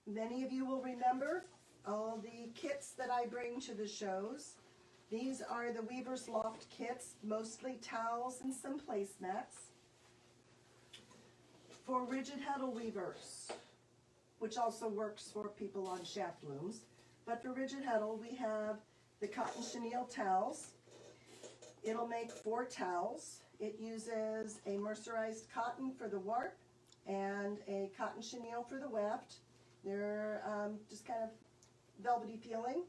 Many of you will remember all the kits that I bring to the shows. These are the Weaver's Loft kits, mostly towels and some placemats for rigid heddle weavers, which also works for people on shaft looms. But for rigid heddle, we have the cotton chenille towels. It'll make 4 towels. It uses a mercerized cotton for the warp and a cotton chenille for the weft. They're just kind of velvety feeling.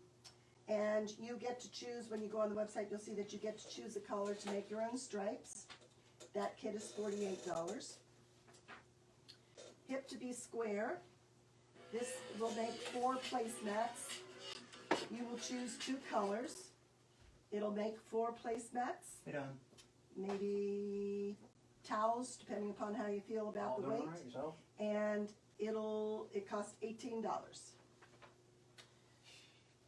And you get to choose, when you go on the website, you'll see that you get to choose a color to make your own stripes. That kit is $48. Hip to be square. This will make 4 placemats. You will choose 2 colors. It'll make 4 placemats. Hey, Don. Maybe towels, depending upon how you feel about the weight. All right, yourself? And it costs $18.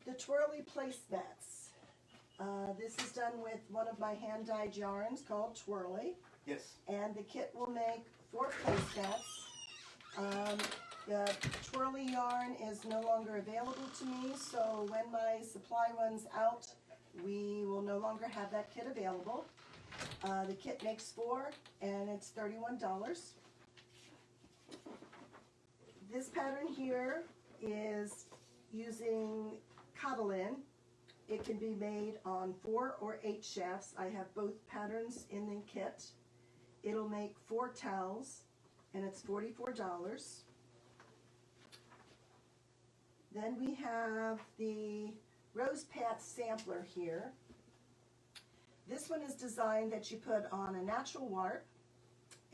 The twirly placemats. This is done with one of my hand-dyed yarns called Twirly. Yes. And the kit will make 4 placemats. The twirly yarn is no longer available to me, so when my supply runs out, we will no longer have that kit available. The kit makes 4, and it's $31. This pattern here is using Cottalin. It can be made on 4 or 8 shafts. I have both patterns in the kit. It'll make 4 towels, and it's $44. Then we have the Rose Path sampler here. This one is designed that you put on a natural warp,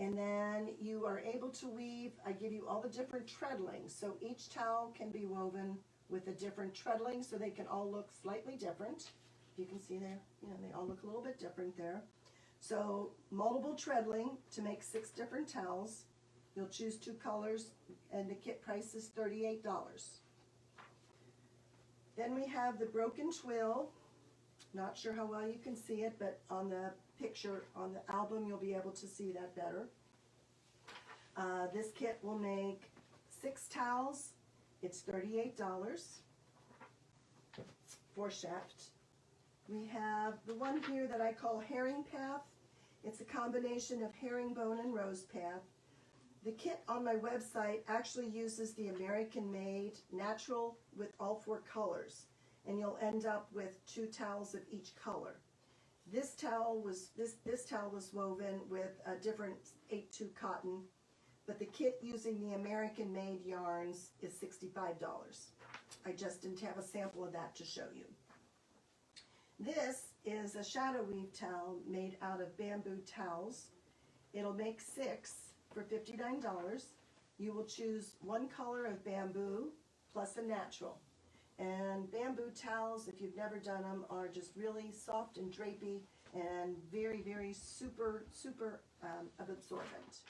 and then you are able to weave. I give you all the different treadlings, so each towel can be woven with a different treadling, so they can all look slightly different. You can see there, they all look a little bit different there. So multiple treadling to make 6 different towels. You'll choose 2 colors, and the kit price is $38. Then we have the broken twill. Not sure how well you can see it, but on the picture, on the album, you'll be able to see that better. This kit will make 6 towels. It's $38 for shaft. We have the one here that I call Herring Path. It's a combination of herringbone and rose path. The kit on my website actually uses the American-made natural with all 4 colors, and you'll end up with 2 towels of each color. This towel was woven with a different 8-2 cotton, but the kit using the American-made yarns is $65. I just didn't have a sample of that to show you. This is a shadow weave towel made out of bamboo towels. It'll make 6 for $59. You will choose 1 color of bamboo plus a natural. And bamboo towels, if you've never done them, are just really soft and drapey and very, very super absorbent.